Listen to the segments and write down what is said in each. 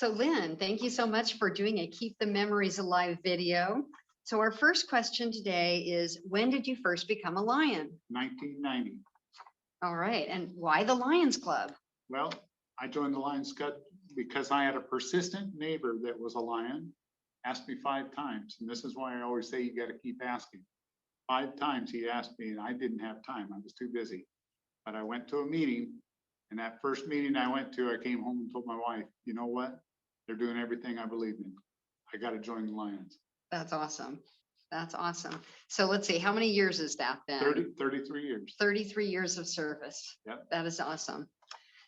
So Lynn, thank you so much for doing a Keep the Memories Alive video. So our first question today is, when did you first become a Lion? 1990. All right, and why the Lions Club? Well, I joined the Lions Club because I had a persistent neighbor that was a Lion, asked me 5 times, and this is why I always say you got to keep asking. 5 times he asked me, and I didn't have time. I was too busy. But I went to a meeting, and that first meeting I went to, I came home and told my wife, you know what? They're doing everything I believe in. I got to join the Lions. That's awesome. That's awesome. So let's see, how many years is that then? 33 years. 33 years of service. Yep. That is awesome.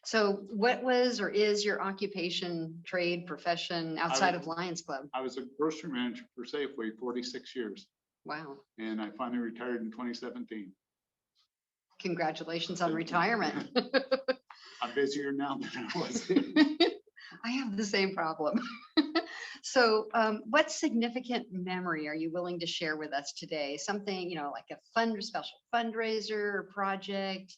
So what was or is your occupation, trade, profession outside of Lions Club? I was a grocery manager for Safeway 46 years. Wow. And I finally retired in 2017. Congratulations on retirement. I'm busier now than I was. I have the same problem. So what significant memory are you willing to share with us today? Something, like a special fundraiser or project?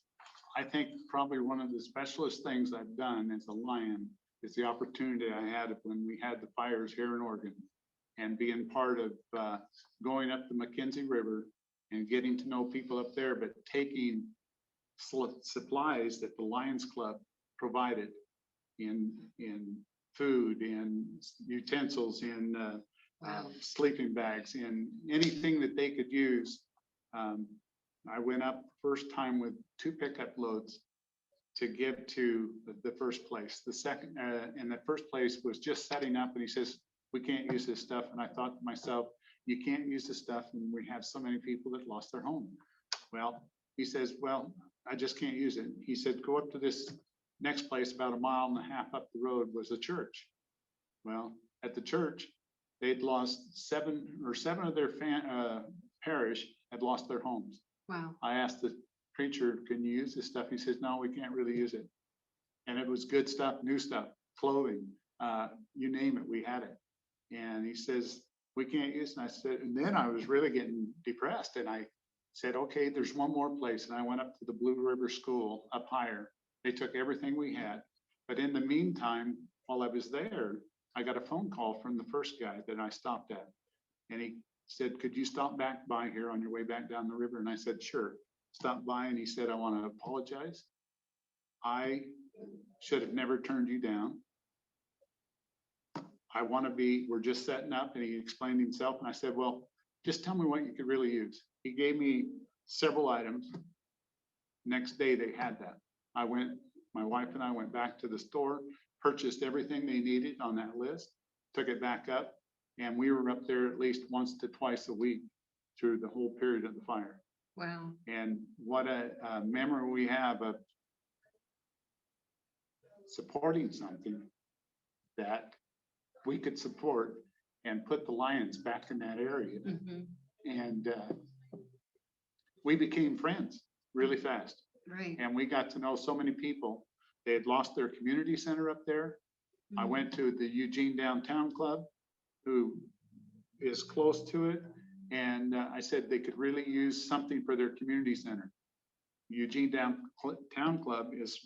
I think probably one of the specialist things I've done as a Lion is the opportunity I had when we had the fires here in Oregon, and being part of going up the McKenzie River and getting to know people up there, but taking supplies that the Lions Club provided in food, in utensils, in sleeping bags, in anything that they could use. I went up first time with 2 pickup loads to give to the first place. The second, and the first place was just setting up, and he says, we can't use this stuff. And I thought to myself, you can't use this stuff, and we have so many people that lost their home. Well, he says, well, I just can't use it. He said, go up to this next place about 1.5 miles up the road was a church. Well, at the church, they'd lost 7 of their parish had lost their homes. Wow. I asked the preacher, can you use this stuff? He says, no, we can't really use it. And it was good stuff, new stuff, clothing, you name it, we had it. And he says, we can't use it. And I said, and then I was really getting depressed. And I said, okay, there's one more place. And I went up to the Blue River School up higher. They took everything we had. But in the meantime, while I was there, I got a phone call from the first guy that I stopped at. And he said, could you stop back by here on your way back down the river? And I said, sure. Stopped by, and he said, I want to apologize. I should have never turned you down. We're just setting up. And he explained himself. And I said, well, just tell me what you could really use. He gave me several items. Next day they had that. My wife and I went back to the store, purchased everything they needed on that list, took it back up, and we were up there at least once to twice a week through the whole period of the fire. Wow. And what a memory we have of supporting something that we could support and put the Lions back in that area. Mm-hmm. And we became friends really fast. Right. And we got to know so many people. They had lost their community center up there. Mm-hmm. I went to the Eugene Downtown Club, who is close to it. And I said they could really use something for their community center. Eugene Downtown Club is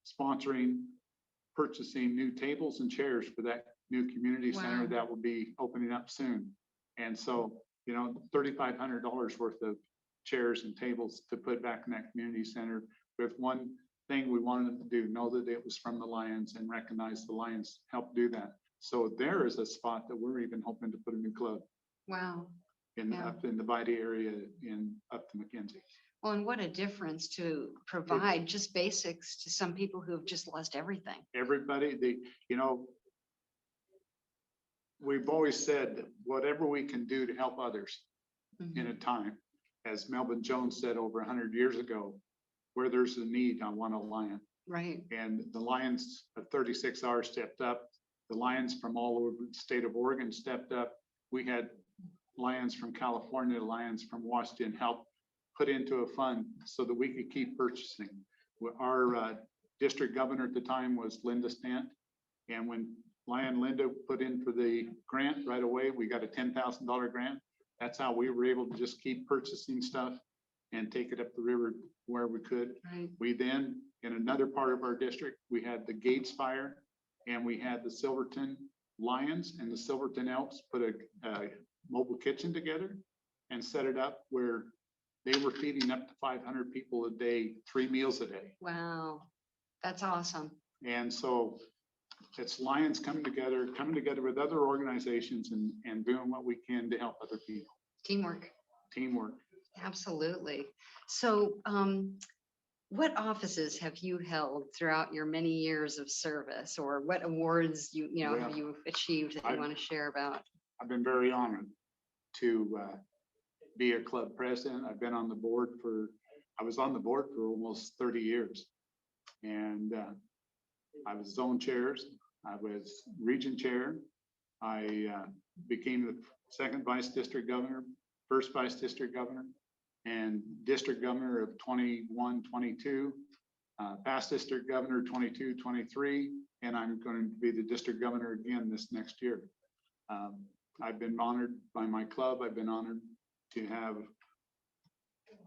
sponsoring purchasing new tables and chairs for that new community center that will be opening up soon. And so, $3,500 worth of chairs and tables to put back in that community center, with one thing we wanted them to do, know that it was from the Lions and recognize the Lions helped do that. So there is a spot that we're even hoping to put a new club. Wow. Up in the Vita area up to McKenzie. Well, and what a difference to provide just basics to some people who have just lost everything. Everybody, we've always said that whatever we can do to help others in a time, as Melvin Jones said over 100 years ago, where there's a need, I want a Lion. Right. And the Lions of 36 Hours stepped up. The Lions from all over the state of Oregon stepped up. We had Lions from California, Lions from Washington help put into a fund so that we could keep purchasing. Our district governor at the time was Linda Stant. And when Lion Linda put in for the grant right away, we got a $10,000 grant. That's how we were able to just keep purchasing stuff and take it up the river where we could. Right. We then, in another part of our district, we had the Gates fire. And we had the Silverton Lions and the Silverton Elks put a mobile kitchen together and set it up where they were feeding up to 500 people a day, 3 meals a day. Wow, that's awesome. And so it's Lions coming together with other organizations and doing what we can to help other people. Teamwork. Teamwork. Absolutely. So, what offices have you held throughout your many years of service, or what awards have you achieved that you want to share about? I've been very honored to be a club president. I've been on the board I was on the board for almost 30 years. And I was zone chairs. I was region chair. I became the second vice district governor, first vice district governor, and district governor of 21, 22, past district governor 22, 23, and I'm going to be the district governor again this next year. I've been honored by my club. I've been honored to have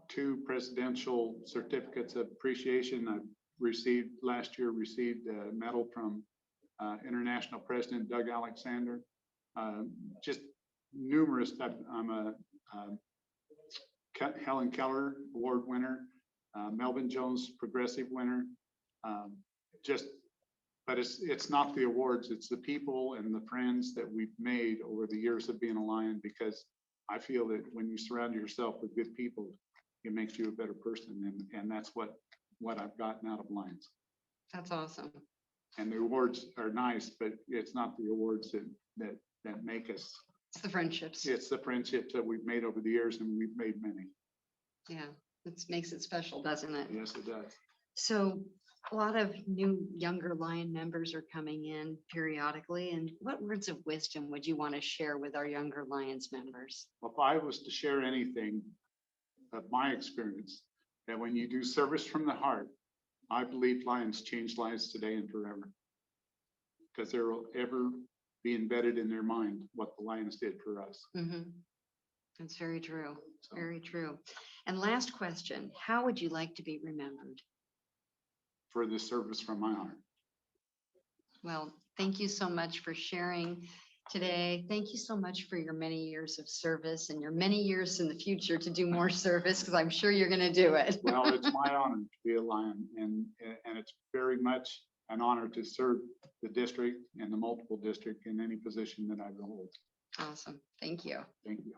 2 presidential certificates of appreciation. I received last year a medal from International President Doug Alexander. Just numerous. I'm a Helen Keller Award winner, Melvin Jones Progressive winner. But it's not the awards, it's the people and the friends that we've made over the years of being a Lion, because I feel that when you surround yourself with good people, it makes you a better person. And that's what I've gotten out of Lions. That's awesome. And the awards are nice, but it's not the awards that make us. It's the friendships. It's the friendships that we've made over the years, and we've made many. Yeah, it makes it special, doesn't it? Yes, it does. So a lot of new younger Lion members are coming in periodically. And what words of wisdom would you want to share with our younger Lions members? Well, if I was to share anything of my experience, that when you do service from the heart, I believe Lions change lives today and forever, because there will ever be embedded in their mind what the Lions did for us. Mm-hmm. That's very true. So, very true. And last question, how would you like to be remembered? for the service from my heart. Well, thank you so much for sharing today. Thank you so much for your many years of service and your many years in the future to do more service, because I'm sure you're going to do it. Well, it's my honor to be a Lion, and it's very much an honor to serve the district and the multiple district in any position that I hold. Awesome. Thank you. Thank you.